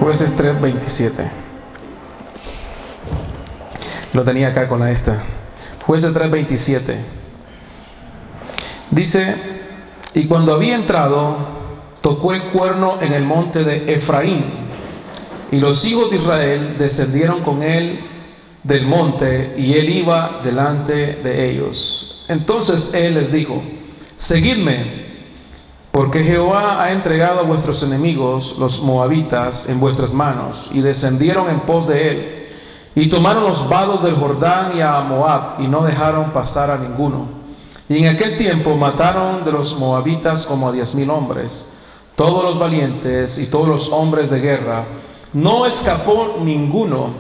Jueces 3:27. Lo tenía acá con la esta. Jueces 3:27. Dice: y cuando había entrado, tocó el cuerno en el monte de Efraín, y los hijos de Israel descendieron con él del monte, y él iba delante de ellos. Entonces él les dijo: seguidme, porque Jehová ha entregado a vuestros enemigos, los moabitas, en vuestras manos. Y descendieron en pos de él, y tomaron los vados del Jordán y a Moab, y no dejaron pasar a ninguno. Y en aquel tiempo mataron de los moabitas como a 10,000 hombres, todos los valientes y todos los hombres de guerra. No escapó ninguno.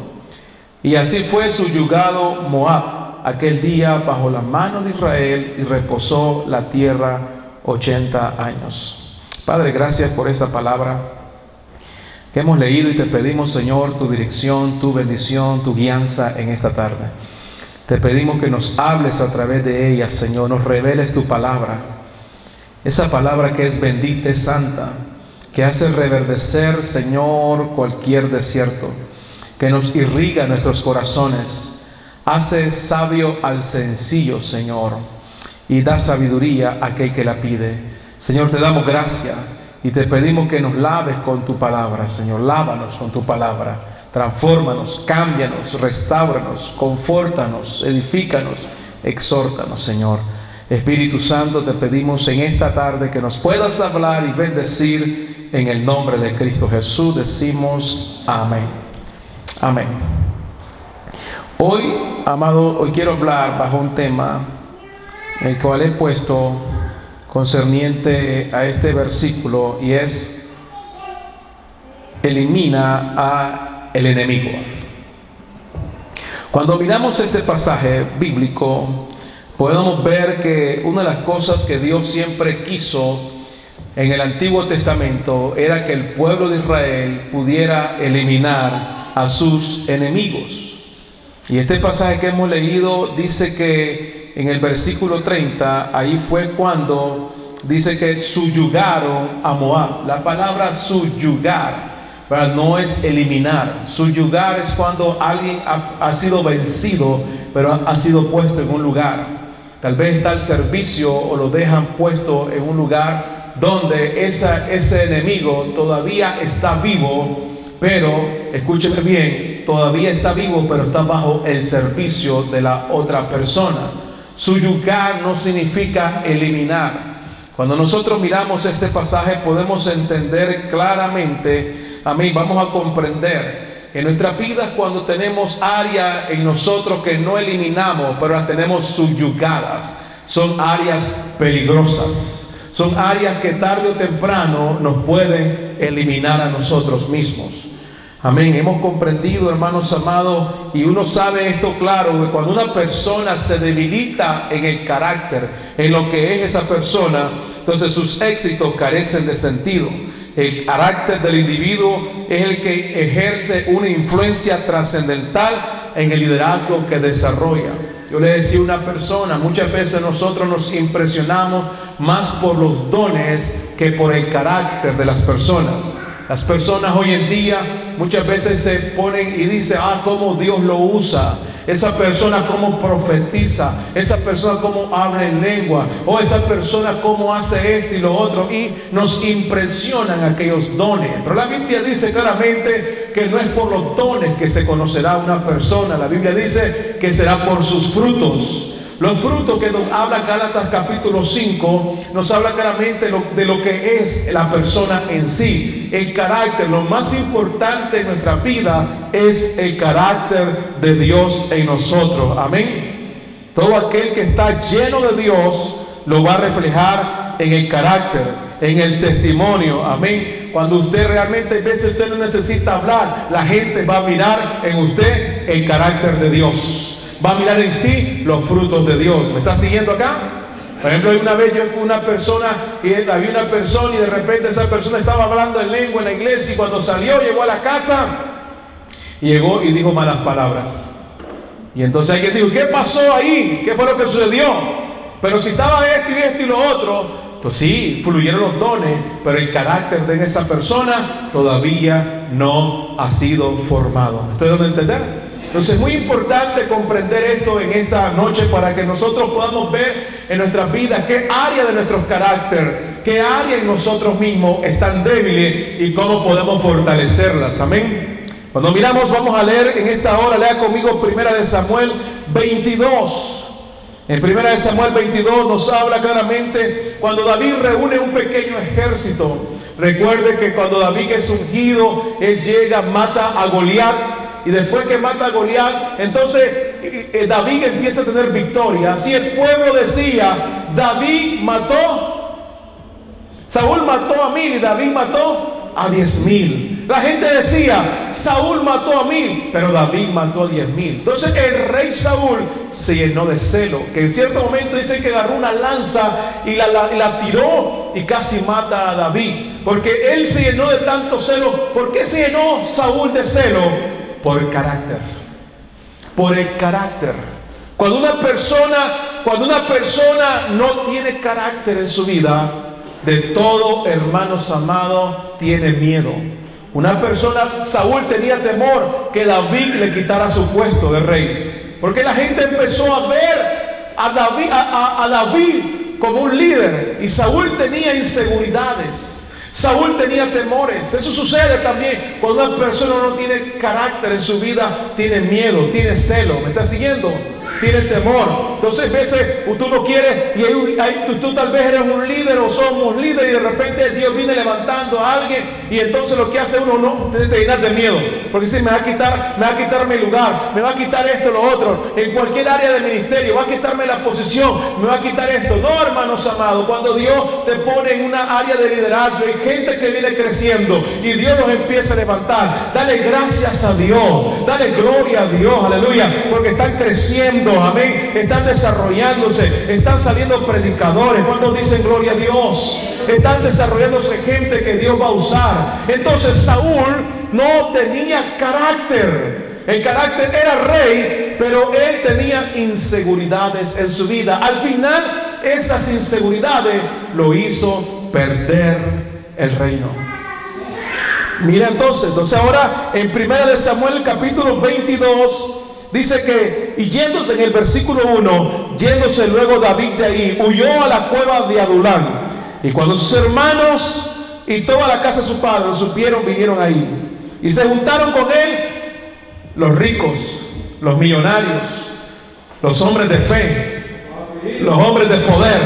Y así fue subyugado Moab aquel día bajo la mano de Israel, y reposó la tierra 80 años. Padre, gracias por esta palabra que hemos leído, y te pedimos, Señor, tu dirección, tu bendición, tu guianza en esta tarde. Te pedimos que nos hables a través de ella, Señor, nos reveles tu palabra, esa palabra que es bendita, es santa, que hace reverdecer, Señor, cualquier desierto, que nos irriga nuestros corazones, hace sabio al sencillo, Señor, y da sabiduría a aquel que la pide. Señor, te damos gracias y te pedimos que nos laves con tu palabra, Señor. Lávanos con tu palabra, transfórmanos, cámbianos, restáuranos, confórtanos, edifícanos, exhórtanos, Señor. Espíritu Santo, te pedimos en esta tarde que nos puedas hablar y bendecir. En el nombre de Cristo Jesús decimos amén. Amén. Hoy, amado, hoy quiero hablar bajo un tema el cual he puesto concerniente a este versículo, y es: elimina a el enemigo. Cuando miramos este pasaje bíblico, podemos ver que una de las cosas que Dios siempre quiso en el Antiguo Testamento era que el pueblo de Israel pudiera eliminar a sus enemigos. Y este pasaje que hemos leído dice que en el versículo 30, ahí fue cuando dice que subyugaron a Moab. La palabra subyugar, ¿verdad?, no es eliminar. Subyugar es cuando alguien ha sido vencido, pero ha sido puesto en un lugar. Tal vez está al servicio o lo dejan puesto en un lugar donde ese enemigo todavía está vivo, pero, escúcheme bien, todavía está vivo, pero está bajo el servicio de la otra persona. Subyugar no significa eliminar. Cuando nosotros miramos este pasaje podemos entender claramente, amén, vamos a comprender en nuestras vidas cuando tenemos áreas en nosotros que no eliminamos, pero las tenemos subyugadas. Son áreas peligrosas, son áreas que tarde o temprano nos pueden eliminar a nosotros mismos. Amén. Hemos comprendido, hermanos amados, y uno sabe esto claro, que cuando una persona se debilita en el carácter, en lo que es esa persona, entonces sus éxitos carecen de sentido. El carácter del individuo es el que ejerce una influencia trascendental en el liderazgo que desarrolla. Yo le decía a una persona, muchas veces nosotros nos impresionamos más por los dones que por el carácter de las personas. Las personas hoy en día muchas veces se ponen y dicen: cómo Dios lo usa, esa persona cómo profetiza, esa persona cómo habla en lengua, o esa persona cómo hace esto y lo otro, y nos impresionan aquellos dones. Pero la Biblia dice claramente que no es por los dones que se conocerá una persona. La Biblia dice que será por sus frutos. Los frutos que nos habla Gálatas capítulo 5 nos habla claramente de lo que es la persona en sí, el carácter. Lo más importante en nuestra vida es el carácter de Dios en nosotros. Amén. Todo aquel que está lleno de Dios lo va a reflejar en el carácter, en el testimonio. Amén. Cuando usted realmente, a veces usted no necesita hablar, la gente va a mirar en usted el carácter de Dios. Va a mirar en ti los frutos de Dios. ¿Me está siguiendo acá? Por ejemplo, una vez yo con una persona, y había una persona, y de repente esa persona estaba hablando en lengua en la iglesia, y cuando salió, llegó a la casa, llegó y dijo malas palabras. Y entonces alguien dijo: ¿qué pasó ahí? ¿Qué fue lo que sucedió? Pero si estaba esto y esto y lo otro, pues sí, fluyeron los dones, pero el carácter de esa persona todavía no ha sido formado. ¿Me estoy dando a entender? Entonces es muy importante comprender esto en esta noche para que nosotros podamos ver en nuestras vidas qué área de nuestro carácter, qué área en nosotros mismos están débiles y cómo podemos fortalecerlas. Amén. Cuando miramos, vamos a leer en esta hora, lea conmigo 1 Samuel 22. En 1 Samuel 22 nos habla claramente cuando David reúne un pequeño ejército. Recuerde que cuando David es ungido, él llega, mata a Goliat. Y después que mata a Goliat, entonces David empieza a tener victoria. Así el pueblo decía, Saúl mató a 1000 y David mató a 10,000. La gente decía, Saúl mató a 1000, pero David mató a 10,000. Entonces el rey Saúl se llenó de celo, que en cierto momento dice que agarró una lanza y la tiró y casi mata a David, porque él se llenó de tanto celo. ¿Por qué se llenó Saúl de celo? Por el carácter. Por el carácter. Cuando una persona no tiene carácter en su vida, de todo, hermanos amados, tiene miedo. Saúl tenía temor que David le quitara su puesto de rey, porque la gente empezó a ver a David como un líder, y Saúl tenía inseguridades. Saúl tenía temores. Eso sucede también cuando una persona no tiene carácter en su vida, tiene miedo, tiene celo. ¿Me está siguiendo? Tiene temor. Entonces a veces tú no quieres, y tú tal vez eres un líder o somos líderes, y de repente Dios viene levantando a alguien, y entonces lo que hace uno no te llenas de miedo, porque si me va a quitar mi lugar, me va a quitar esto, lo otro, en cualquier área del ministerio, va a quitarme la posición, me va a quitar esto. No, hermanos amados, cuando Dios te pone en una área de liderazgo, hay gente que viene creciendo y Dios los empieza a levantar. Dale gracias a Dios, dale gloria a Dios, aleluya, porque están creciendo. Amén. Están desarrollándose, están saliendo predicadores. ¿Cuántos dicen gloria a Dios? Están desarrollándose gente que Dios va a usar. Entonces Saúl no tenía carácter. El carácter era rey, pero él tenía inseguridades en su vida. Al final, esas inseguridades lo hizo perder el reino. Mira entonces ahora en 1 Samuel capítulo 22 dice que, y yéndose en el versículo 1, yéndose luego David de ahí, huyó a la cueva de Adulán. Y cuando sus hermanos y toda la casa de su padre lo supieron, vinieron ahí. Y se juntaron con él los ricos, los millonarios, los hombres de fe, los hombres de poder,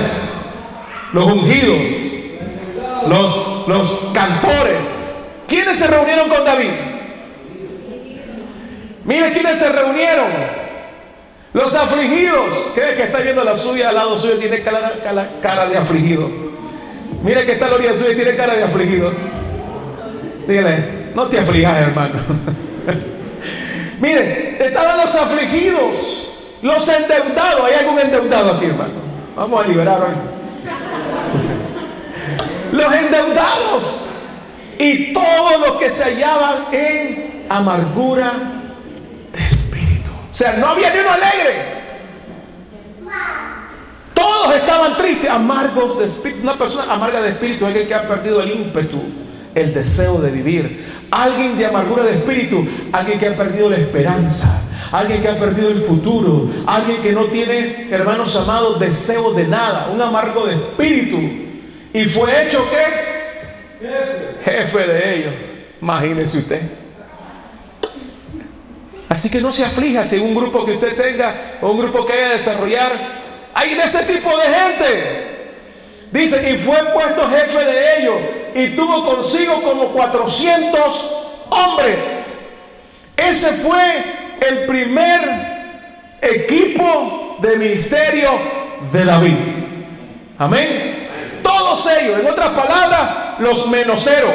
los ungidos, los cantores. ¿Quiénes se reunieron con David? Mire quiénes se reunieron. Los afligidos. ¿Cree que está viendo la suya? Al lado suyo tiene cara de afligido. Mire que está la orilla suya y tiene cara de afligido. Dígale, no te aflijas, hermano. Mire, estaban los afligidos, los endeudados. ¿Hay algún endeudado aquí, hermano? Vamos a liberar hoy. Los endeudados y todos los que se hallaban en amargura de espíritu. O sea, no había ni uno alegre. Todos estaban tristes, amargos de espíritu. Una persona amarga de espíritu es alguien que ha perdido el ímpetu, el deseo de vivir. Alguien de amargura de espíritu, alguien que ha perdido la esperanza, alguien que ha perdido el futuro, alguien que no tiene, hermanos amados, deseo de nada. Un amargo de espíritu. Y fue hecho ¿qué? Jefe de ellos. Imagínese usted. Así que no se aflija si un grupo que usted tenga o un grupo que haya de desarrollar, hay de ese tipo de gente. Dice, y fue puesto jefe de ellos y tuvo consigo como 400 hombres. Ese fue el primer equipo de ministerio de David. Amén. Todos ellos, en otras palabras, los menoseros,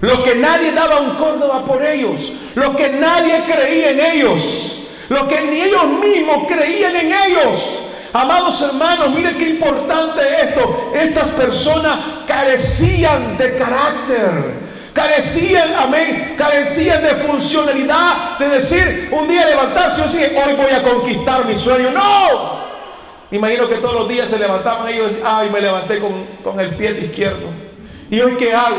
los que nadie daba un córdoba por ellos, los que nadie creía en ellos, los que ni ellos mismos creían en ellos. Amados hermanos, miren qué importante es esto. Estas personas carecían de carácter, carecían, amén, carecían de funcionalidad, de decir, un día levantarse y decir, hoy voy a conquistar mi sueño. No, Me imagino que todos los días se levantaban ellos y decían, ay, me levanté con el pie izquierdo. ¿Y hoy qué hago?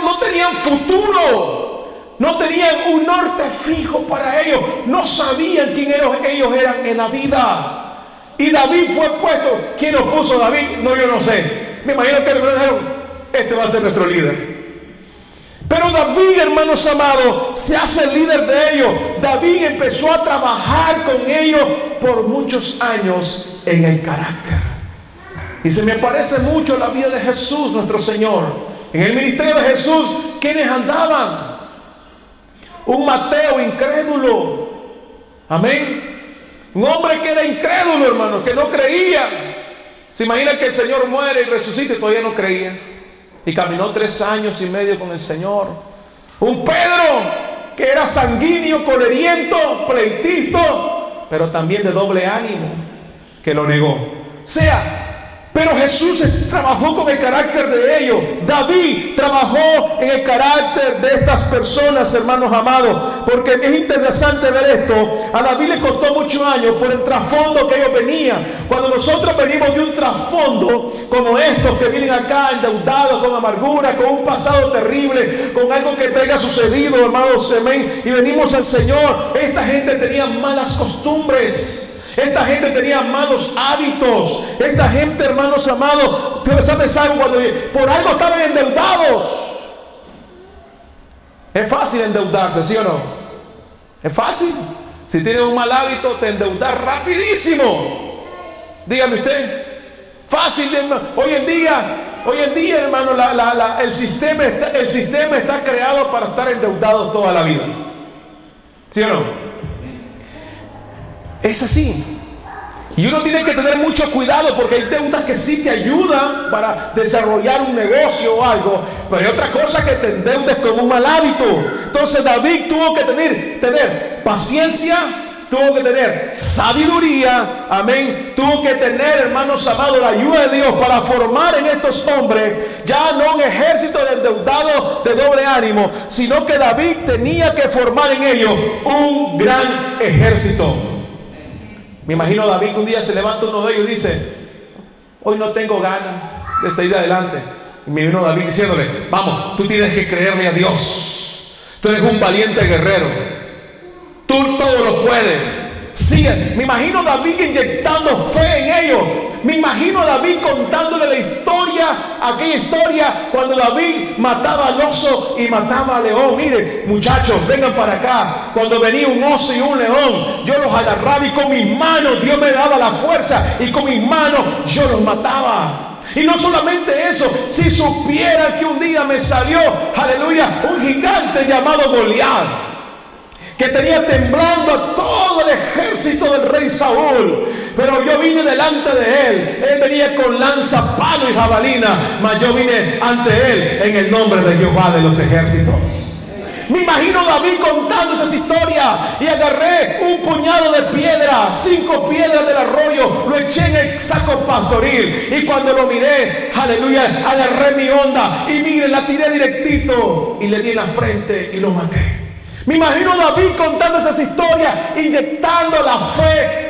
No tenían futuro. No tenían un norte fijo para ellos. No sabían quién ellos eran en la vida. Y David fue puesto. ¿Quién lo puso David? No, yo no sé. Me imagino que le dijeron, este va a ser nuestro líder. Pero David, hermanos amados, se hace el líder de ellos. David empezó a trabajar con ellos por muchos años en el carácter. Y se me parece mucho la vida de Jesús, nuestro Señor. En el ministerio de Jesús, ¿quiénes andaban? Un Mateo incrédulo. Amén. Un hombre que era incrédulo, hermano, que no creía. Se imagina que el Señor muere y resucita y todavía no creía. Y caminó 3 años y medio con el Señor. Un Pedro que era sanguíneo, coleriento, pleitisto, pero también de doble ánimo, que lo negó. Pero Jesús trabajó con el carácter de ellos. David trabajó en el carácter de estas personas, hermanos amados, porque es interesante ver esto. A David le costó muchos años por el trasfondo que ellos venían. Cuando nosotros venimos de un trasfondo como estos que vienen acá endeudados, con amargura, con un pasado terrible, con algo que te haya sucedido, hermanos, amén, y venimos al Señor, esta gente tenía malas costumbres. Esta gente tenía malos hábitos. Esta gente, hermanos amados, ustedes saben cuando por algo estaban endeudados. Es fácil endeudarse, ¿sí o no? Es fácil. Si tienes un mal hábito, te endeudas rapidísimo. Dígame usted. Fácil. Hoy en día, hermano, el sistema está creado para estar endeudado toda la vida. ¿Sí o no? Es así. Y uno tiene que tener mucho cuidado, porque hay deudas que sí te ayudan para desarrollar un negocio o algo, pero hay otra cosa que te endeudes con un mal hábito. Entonces David tuvo que tener paciencia, tuvo que tener sabiduría, amén, tuvo que tener, hermanos amados, la ayuda de Dios para formar en estos hombres ya no un ejército de endeudados de doble ánimo, sino que David tenía que formar en ellos un gran ejército. Me imagino a David que un día se levanta uno de ellos y dice, hoy no tengo ganas de seguir adelante. Y me vino David diciéndole, vamos, tú tienes que creerle a Dios. Tú eres un valiente guerrero. Tú todo lo puedes. Sigue. Me imagino a David inyectando fe en ellos. Me imagino a David contándole la historia, aquella historia cuando David mataba al oso y mataba al león. Miren, muchachos, vengan para acá. Cuando venía un oso y un león, yo los agarraba y con mis manos Dios me daba la fuerza y con mis manos yo los mataba. Y no solamente eso, si supieran que un día me salió, aleluya, un gigante llamado Goliat, que tenía temblando a todo el ejército del rey Saúl, pero yo vine delante de él venía con lanza, palo y jabalina, mas yo vine ante él en el nombre de Jehová de los ejércitos. Me imagino a David contando esas historias, y agarré un puñado de piedra, 5 piedras del arroyo, lo eché en el saco pastoril, y cuando lo miré, aleluya, agarré mi onda y mire, la tiré directito y le di en la frente y lo maté. Me imagino a David contando esas historias, inyectando la fe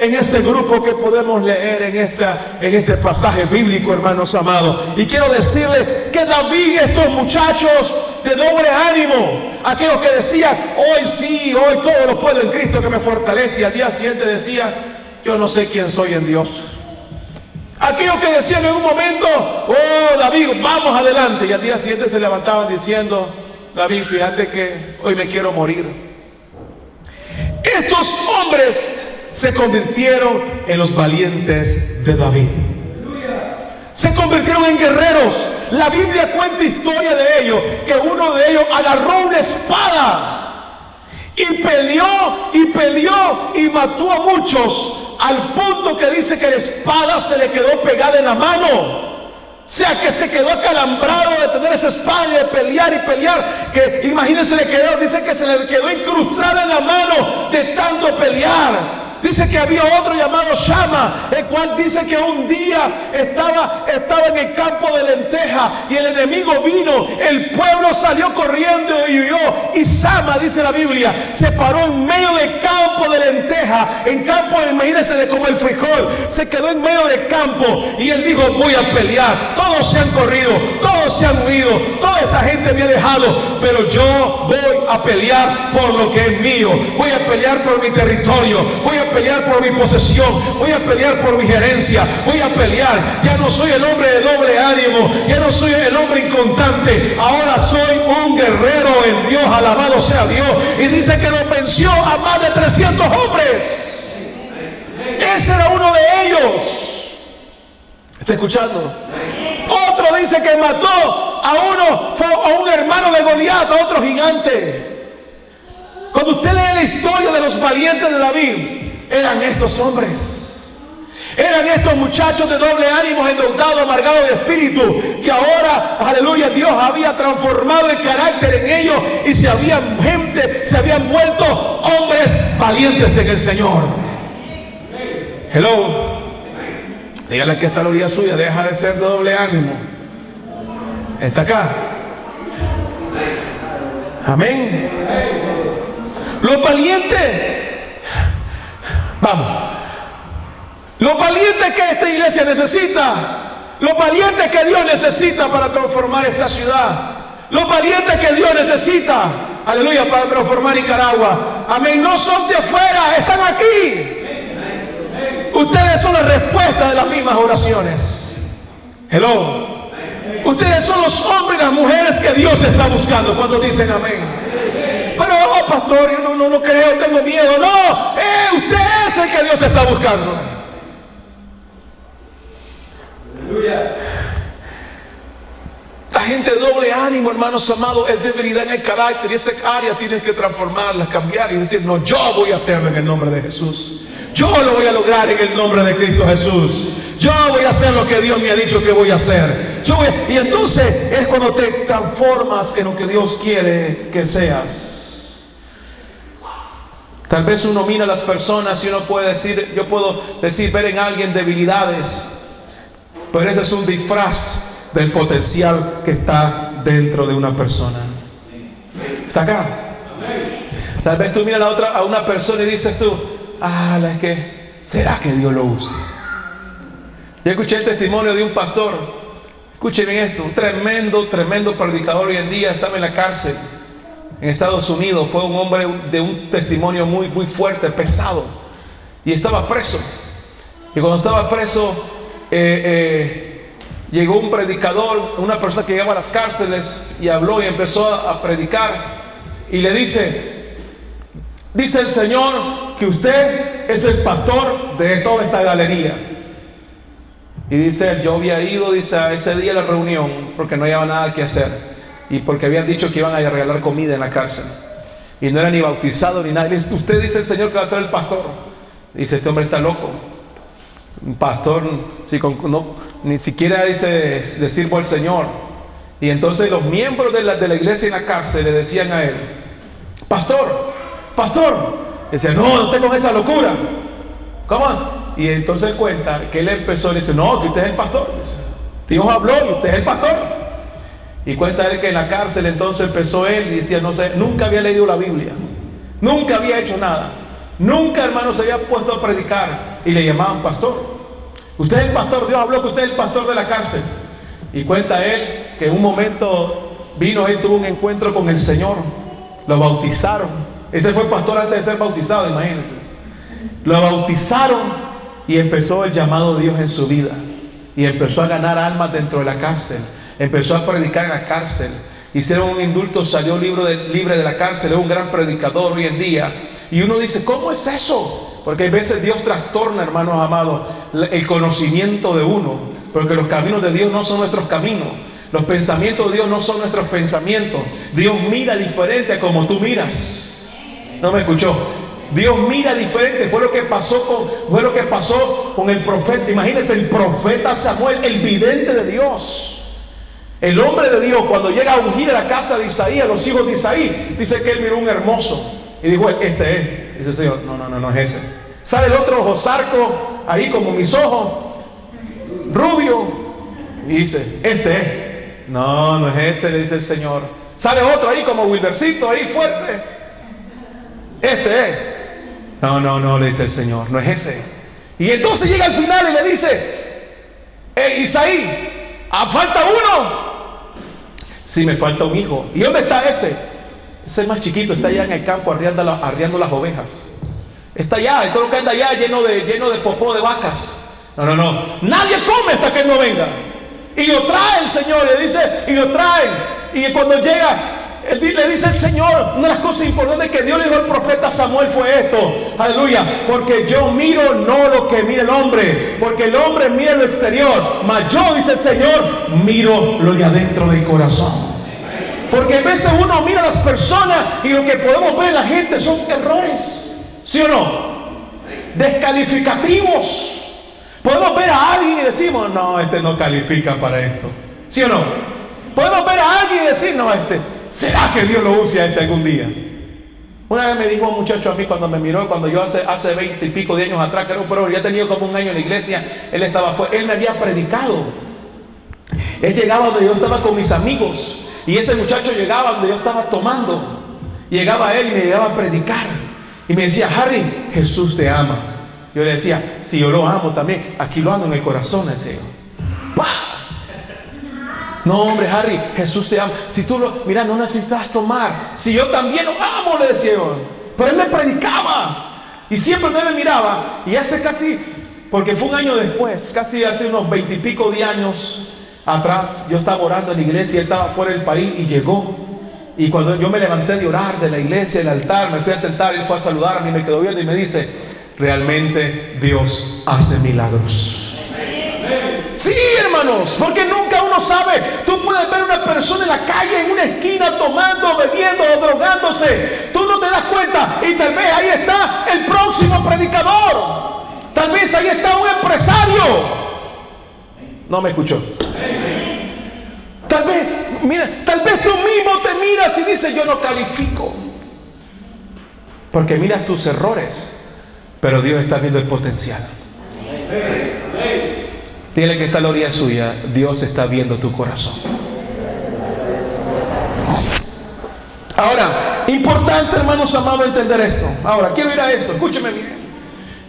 en ese grupo que podemos leer en este pasaje bíblico, hermanos amados. Y quiero decirles que David, estos muchachos de doble ánimo, aquellos que decían, hoy sí, hoy todo lo puedo en Cristo que me fortalece, y al día siguiente decía, yo no sé quién soy en Dios. Aquellos que decían en un momento, oh David, vamos adelante, y al día siguiente se levantaban diciendo, David, fíjate que hoy me quiero morir. Estos hombres se convirtieron en los valientes de David. Se convirtieron en guerreros. La Biblia cuenta historia de ellos, que uno de ellos agarró una espada y peleó y mató a muchos, al punto que dice que la espada se le quedó pegada en la mano. O sea, que se quedó acalambrado de tener esa espada y de pelear, que imagínense, dice que se le quedó incrustada en la mano de tanto pelear. Dice que había otro llamado Shama, el cual dice que un día estaba en el campo de lenteja y el enemigo vino, el pueblo salió corriendo y huyó, y Sama, dice la Biblia, se paró en medio del campo de lenteja, en campo, imagínense, de como el frijol, se quedó en medio del campo y él dijo: voy a pelear. Todos se han corrido, todos se han huido, toda esta gente me ha dejado, pero yo voy a pelear por lo que es mío, voy a pelear por mi territorio, voy a pelear por mi posesión, voy a pelear por mi gerencia, voy a pelear. Ya no soy el hombre de doble ánimo, ya no soy el hombre inconstante, ahora soy un guerrero en Dios, alabado sea Dios. Y dice que lo venció a más de 300 hombres. Ese era uno de ellos. ¿Está escuchando? Otro dice que mató a un hermano de Goliat, a otro gigante. Cuando usted lee la historia de los valientes de David, eran estos hombres, eran estos muchachos de doble ánimo, endeudados, amargados de espíritu, que ahora, aleluya, Dios había transformado el carácter en ellos y se habían vuelto hombres valientes en el Señor. Hello. Dígale que está la orilla suya, deja de ser de doble ánimo. ¿Está acá? Amén. Los valientes, vamos, los valientes que esta iglesia necesita, los valientes que Dios necesita para transformar esta ciudad, los valientes que Dios necesita, aleluya, para transformar Nicaragua, amén, no son de afuera, están aquí. Ustedes son la respuesta de las mismas oraciones. Hello. Ustedes son los hombres y las mujeres que Dios está buscando cuando dicen amén. Pero, oh, pastor, yo no creo, tengo miedo. No, usted es el que Dios está buscando. Aleluya. La gente de doble ánimo, hermanos amados, es debilidad en el carácter, y esa área tienes que transformarla, cambiar y decir: no, yo voy a hacerlo en el nombre de Jesús. Yo lo voy a lograr en el nombre de Cristo Jesús. Yo voy a hacer lo que Dios me ha dicho que voy a hacer. Y entonces es cuando te transformas en lo que Dios quiere que seas. Tal vez uno mira a las personas y uno puede decir, yo puedo decir, ver en alguien debilidades, pero ese es un disfraz del potencial que está dentro de una persona. ¿Está acá? Tal vez tú miras a una persona y dices tú: es que, ¿será que Dios lo usa? Yo escuché el testimonio de un pastor, escuchen bien esto, un tremendo predicador hoy en día, estaba en la cárcel en Estados Unidos, fue un hombre de un testimonio muy fuerte, pesado, y estaba preso. Y cuando estaba preso, llegó un predicador, una persona que llegaba a las cárceles, y habló y empezó a predicar, y le dice el Señor que usted es el pastor de toda esta galería. Y dice él: yo había ido, dice, a ese día a la reunión porque no había nada que hacer, y porque habían dicho que iban a regalar comida en la cárcel, y no era ni bautizado ni nada. Y dice: usted dice el Señor que va a ser el pastor. Dice: este hombre está loco. Un pastor, sí, ni siquiera dice le sirvo al Señor. Y entonces los miembros de la iglesia en la cárcel le decían a él: pastor. Dice: no esté con esa locura. ¿Cómo? Y entonces él cuenta que él empezó y dice: no, que usted es el pastor. Dice: Dios habló y usted es el pastor. Y cuenta él que en la cárcel entonces empezó él y decía: no sé, nunca había leído la Biblia, nunca había hecho nada, nunca, hermano, se había puesto a predicar, y le llamaban pastor. Usted es el pastor, Dios habló que usted es el pastor de la cárcel. Y cuenta él que en un momento él tuvo un encuentro con el Señor, lo bautizaron. Ese fue el pastor antes de ser bautizado, imagínense. Lo bautizaron y empezó el llamado de Dios en su vida. Y empezó a ganar almas dentro de la cárcel. Empezó a predicar en la cárcel. Hicieron un indulto, salió libre de la cárcel. Es un gran predicador hoy en día. Y uno dice: ¿cómo es eso? Porque hay veces Dios trastorna, hermanos amados, el conocimiento de uno. Porque los caminos de Dios no son nuestros caminos. Los pensamientos de Dios no son nuestros pensamientos. Dios mira diferente a como tú miras. ¿No me escuchó? Dios mira diferente. Fue lo que pasó con el profeta. Imagínense, el profeta Samuel, el vidente de Dios, el hombre de Dios, cuando llega a ungir a la casa de Isaí, a los hijos de Isaí, dice que él miró un hermoso y dijo: este es. Dice el Señor: no es ese. Sale el otro ojo zarco, ahí como mis ojos, rubio, y dice, este es. No, no es ese, le dice el Señor. Sale otro ahí como Wildercito, ahí fuerte. Este es. No, no, no, le dice el Señor, no es ese. Y entonces llega al final y le dice, Isaí, falta uno. Sí, me falta un hijo. ¿Y dónde está ese? Ese es el más chiquito, está allá en el campo arriando las ovejas. Está allá, todo lo que anda allá lleno de popó de vacas. No, no, no. Nadie come hasta que él no venga. Y lo trae el Señor, le dice, y lo traen. Y cuando llega, le dice el Señor, una de las cosas importantes que Dios le dijo al profeta Samuel fue esto. Aleluya. Porque yo miro no lo que mira el hombre, porque el hombre mira lo exterior, mas yo, dice el Señor, miro lo de adentro del corazón. Porque a veces uno mira a las personas y lo que podemos ver en la gente son errores. ¿Sí o no? Descalificativos. Podemos ver a alguien y decimos, no, este no califica para esto. ¿Sí o no? Podemos ver a alguien y decir, no, ¿será que Dios lo use a este algún día? Una vez me dijo un muchacho a mí cuando me miró, cuando yo hace 20 y pico de años atrás, creo, pero ya tenía como un año en la iglesia, él me había predicado. Él llegaba donde yo estaba con mis amigos y ese muchacho llegaba donde yo estaba tomando. Llegaba él y me llegaba a predicar. Y me decía, Harry, Jesús te ama. Yo le decía, si yo lo amo también, aquí lo amo en el corazón, ese. ¡Pah! No, hombre, Harry, Jesús te ama. Si tú mira, no necesitas tomar. Si yo también lo amo, le decía yo. Pero él me predicaba. Y siempre él me miraba. Y hace casi, porque fue un año después, casi hace unos 20 y pico de años atrás, yo estaba orando en la iglesia, él estaba fuera del país y llegó. Y cuando yo me levanté de orar de la iglesia, del altar, me fui a sentar, él fue a saludarme y me quedó viendo y me dice, realmente Dios hace milagros. Sí, hermanos, porque nunca uno sabe. Tú puedes ver una persona en la calle, en una esquina, tomando, bebiendo o drogándose. Tú no te das cuenta y tal vez ahí está el próximo predicador. Tal vez ahí está un empresario. No me escuchó. Tal vez tú mismo te miras y dices, yo no califico. Porque miras tus errores, pero Dios está viendo el potencial. Dile que está a la orilla suya, Dios está viendo tu corazón. Ahora, importante, hermanos amados, entender esto. Ahora, quiero ir a esto, escúcheme bien.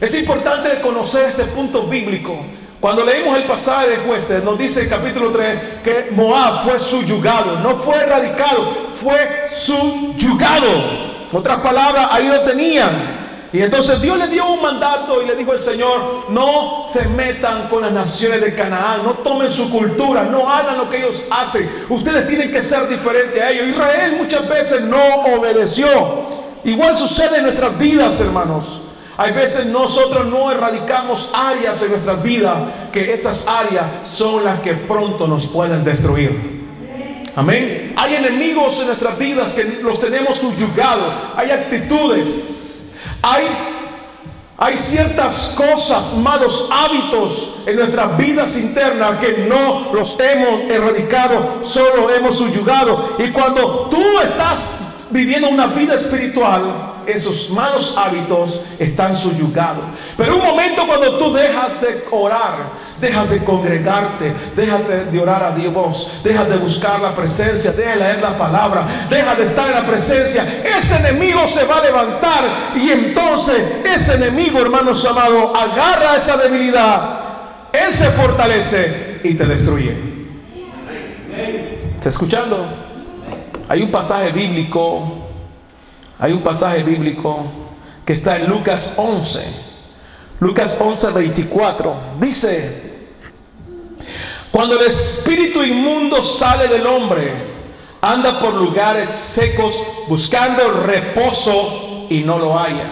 Es importante conocer este punto bíblico. Cuando leímos el pasaje de Jueces, nos dice el capítulo 3 que Moab fue subyugado, no fue erradicado, fue subyugado. Otras palabras, ahí lo tenían. Y entonces Dios le dio un mandato y le dijo al Señor, no se metan con las naciones de Canaán, no tomen su cultura, no hagan lo que ellos hacen. Ustedes tienen que ser diferentes a ellos. Israel muchas veces no obedeció. Igual sucede en nuestras vidas, hermanos. Hay veces nosotros no erradicamos áreas en nuestras vidas, que esas áreas son las que pronto nos pueden destruir. Amén. Hay enemigos en nuestras vidas que los tenemos subyugados. Hay actitudes, hay ciertas cosas, malos hábitos en nuestras vidas internas que no los hemos erradicado, solo hemos subyugado. Y cuando tú estás viviendo una vida espiritual, esos malos hábitos están subyugados. Pero un momento cuando tú dejas de orar, dejas de congregarte, dejas de orar a Dios, dejas de buscar la presencia, dejas de leer la palabra, dejas de estar en la presencia, ese enemigo se va a levantar. Y entonces ese enemigo, hermanos amados, agarra esa debilidad, él se fortalece y te destruye. ¿Está escuchando? Hay un pasaje bíblico que está en Lucas 11. Lucas 11, 24. Dice, cuando el espíritu inmundo sale del hombre, anda por lugares secos buscando reposo y no lo halla.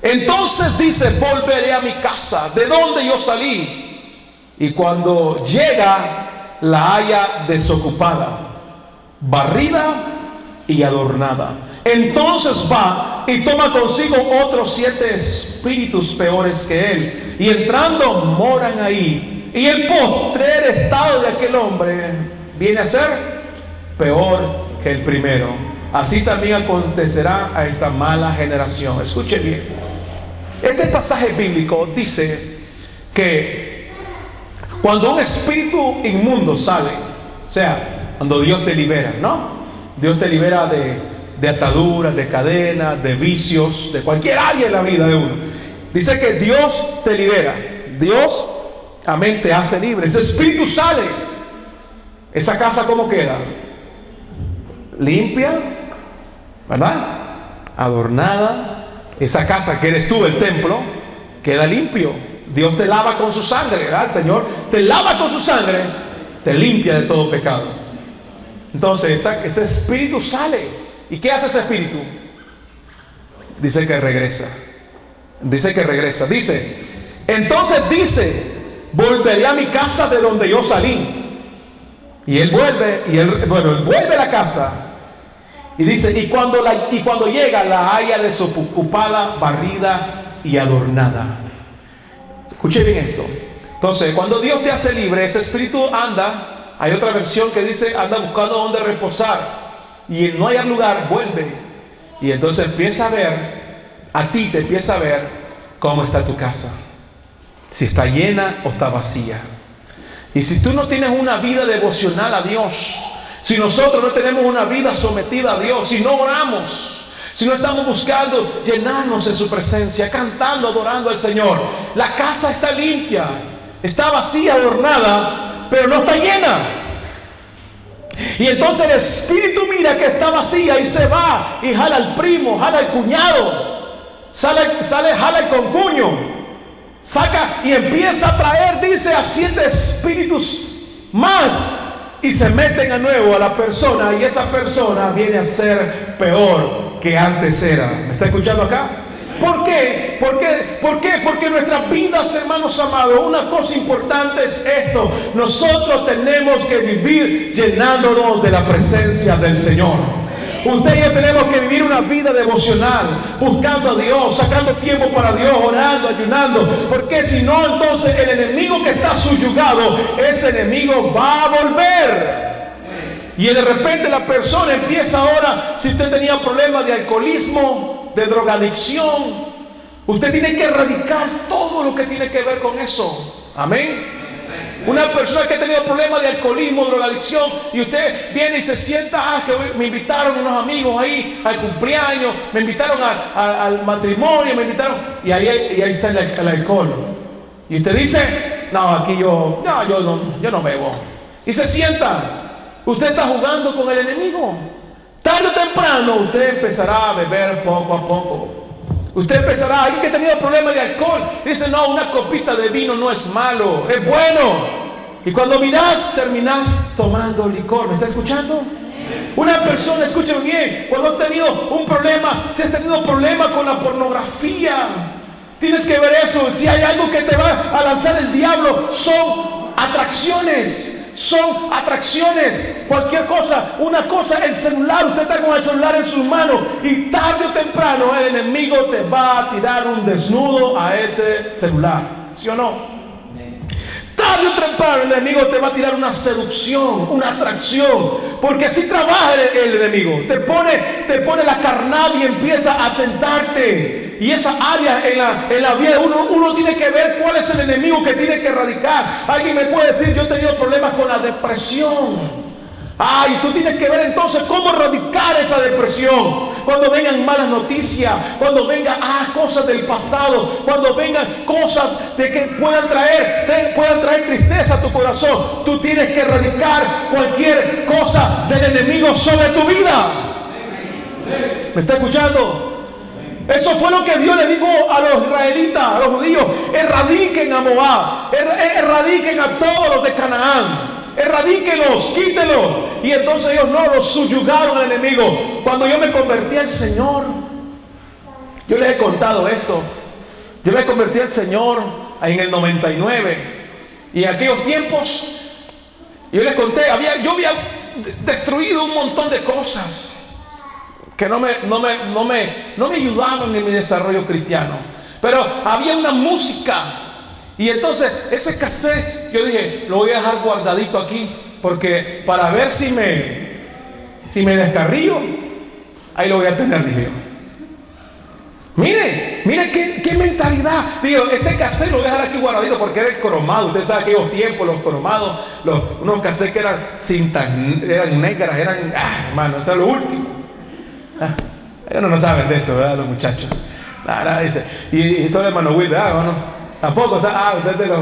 Entonces dice, volveré a mi casa, de donde yo salí. Y cuando llega, la halla desocupada, barrida y adornada. Entonces va y toma consigo otros 7 espíritus peores que él, y entrando moran ahí. Y el postrer estado de aquel hombre viene a ser peor que el primero. Así también acontecerá a esta mala generación. Escuche bien. Este pasaje bíblico dice que cuando un espíritu inmundo sale, o sea, cuando Dios te libera, ¿no? Dios te libera de ataduras, de cadenas, de vicios, de cualquier área de la vida de uno. Dice que Dios te libera. Dios, amén, te hace libre. Ese espíritu sale. Esa casa, ¿cómo queda? Limpia, ¿verdad? Adornada. Esa casa que eres tú, el templo, queda limpio. Dios te lava con su sangre, ¿verdad? El Señor te lava con su sangre, te limpia de todo pecado. Entonces ese espíritu sale. ¿Y qué hace ese espíritu? Dice que regresa. Dice que regresa. Dice, entonces dice, volveré a mi casa de donde yo salí. Y él vuelve, él vuelve a la casa. Y dice, y cuando llega, la halla desocupada, barrida y adornada. Escuche bien esto. Entonces, cuando Dios te hace libre, ese espíritu anda. Hay otra versión que dice, anda buscando donde reposar. Y en no hallar lugar, vuelve. Y entonces empieza a ver, a ti te empieza a ver cómo está tu casa. Si está llena o está vacía. Y si tú no tienes una vida devocional a Dios, si nosotros no tenemos una vida sometida a Dios, si no oramos, si no estamos buscando llenarnos en su presencia, cantando, adorando al Señor, la casa está limpia, está vacía, adornada, pero no está llena. Y entonces el espíritu mira que está vacía y se va y jala al primo, jala al cuñado, jala el concuño, saca y empieza a traer, dice, a 7 espíritus más, y se meten a nuevo a la persona, y esa persona viene a ser peor que antes era. ¿Me está escuchando acá? ¿Por qué? Porque nuestras vidas, hermanos amados, una cosa importante es esto: nosotros tenemos que vivir llenándonos de la presencia del Señor. Usted y yo tenemos que vivir una vida devocional, buscando a Dios, sacando tiempo para Dios, orando, ayunando, porque si no, entonces el enemigo que está subyugado, ese enemigo va a volver. Y de repente la persona empieza ahora, si usted tenía problemas de alcoholismo, de drogadicción, usted tiene que erradicar todo lo que tiene que ver con eso. Amén. Una persona que ha tenido problemas de alcoholismo, drogadicción, y usted viene y se sienta, que me invitaron unos amigos ahí al cumpleaños, me invitaron al matrimonio, me invitaron, y ahí está el alcohol. Y usted dice, no, aquí yo no bebo. Y se sienta. Usted está jugando con el enemigo. Tarde o temprano usted empezará a beber poco a poco. Usted empezará, alguien que ha tenido problemas de alcohol, dice, no, una copita de vino no es malo, es bueno. Y cuando mirás, terminás tomando licor. ¿Me está escuchando? Una persona, escúcheme bien, cuando ha tenido un problema, si has tenido problemas con la pornografía, tienes que ver eso. Si hay algo que te va a lanzar el diablo, son atracciones. Son atracciones, cualquier cosa. Una cosa, el celular, usted está con el celular en sus manos, y tarde o temprano el enemigo te va a tirar un desnudo a ese celular, ¿sí o no? Tarde o temprano el enemigo te va a tirar una seducción, una atracción, porque así trabaja el enemigo. Te pone la carnada y empieza a tentarte. Y esa área en la vida, uno tiene que ver cuál es el enemigo que tiene que erradicar. Alguien me puede decir, yo he tenido problemas con la depresión. Y tú tienes que ver entonces cómo erradicar esa depresión. Cuando vengan malas noticias, cuando vengan cosas del pasado, cuando vengan cosas de que puedan traer tristeza a tu corazón, tú tienes que erradicar cualquier cosa del enemigo sobre tu vida. ¿Me está escuchando? Eso fue lo que Dios le dijo a los israelitas, a los judíos: erradiquen a Moab, erradiquen a todos los de Canaán, erradíquenlos, quítenlos. Y entonces ellos no, los subyugaron al enemigo. Cuando yo me convertí al Señor, yo les he contado esto, yo me convertí al Señor en el 99, y en aquellos tiempos yo les conté, yo había destruido un montón de cosas que no me ayudaban en mi desarrollo cristiano. Pero había una música, y entonces ese cassette yo dije, lo voy a dejar guardadito aquí, porque para ver si me descarrío, ahí lo voy a tener, dije yo. Mire qué mentalidad. Digo, este cassette lo voy a dejar aquí guardadito porque era el cromado. Usted sabe aquellos tiempos, los cromados, unos cassettes que eran cintas, eran negras, hermano, eso es lo último. Ellos no saben de eso, ¿verdad? Los muchachos. Nada, dice. Y eso de hermano Will, ¿verdad? ¿No? Tampoco, o sea, usted de los.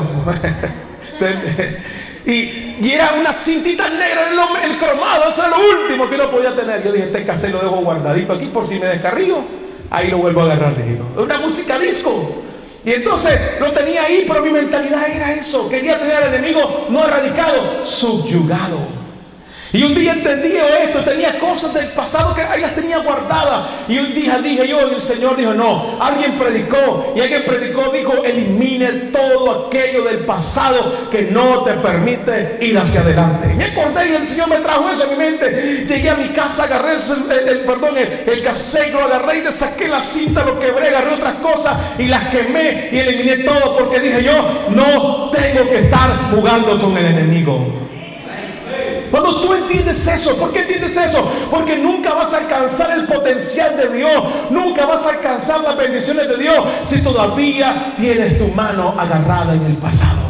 Y era una cintita negra el cromado, eso era lo último que uno podía tener. Yo dije, este cassette lo dejo guardadito aquí por si me descarrío, ahí lo vuelvo a agarrar, dije. Una música disco. Y entonces lo tenía ahí, pero mi mentalidad era eso. Quería tener al enemigo no erradicado, subyugado. Y un día entendí esto, tenía cosas del pasado que ahí las tenía guardadas. Y un día dije yo, y el Señor dijo, no, alguien predicó, dijo, elimine todo aquello del pasado que no te permite ir hacia adelante. Y me acordé y el Señor me trajo eso a mi mente. Llegué a mi casa, agarré el cassette, lo agarré y le saqué la cinta, lo quebré, agarré otras cosas y las quemé y eliminé todo, porque dije yo, no tengo que estar jugando con el enemigo. Cuando tú entiendes eso, ¿por qué entiendes eso? Porque nunca vas a alcanzar el potencial de Dios, nunca vas a alcanzar las bendiciones de Dios si todavía tienes tu mano agarrada en el pasado.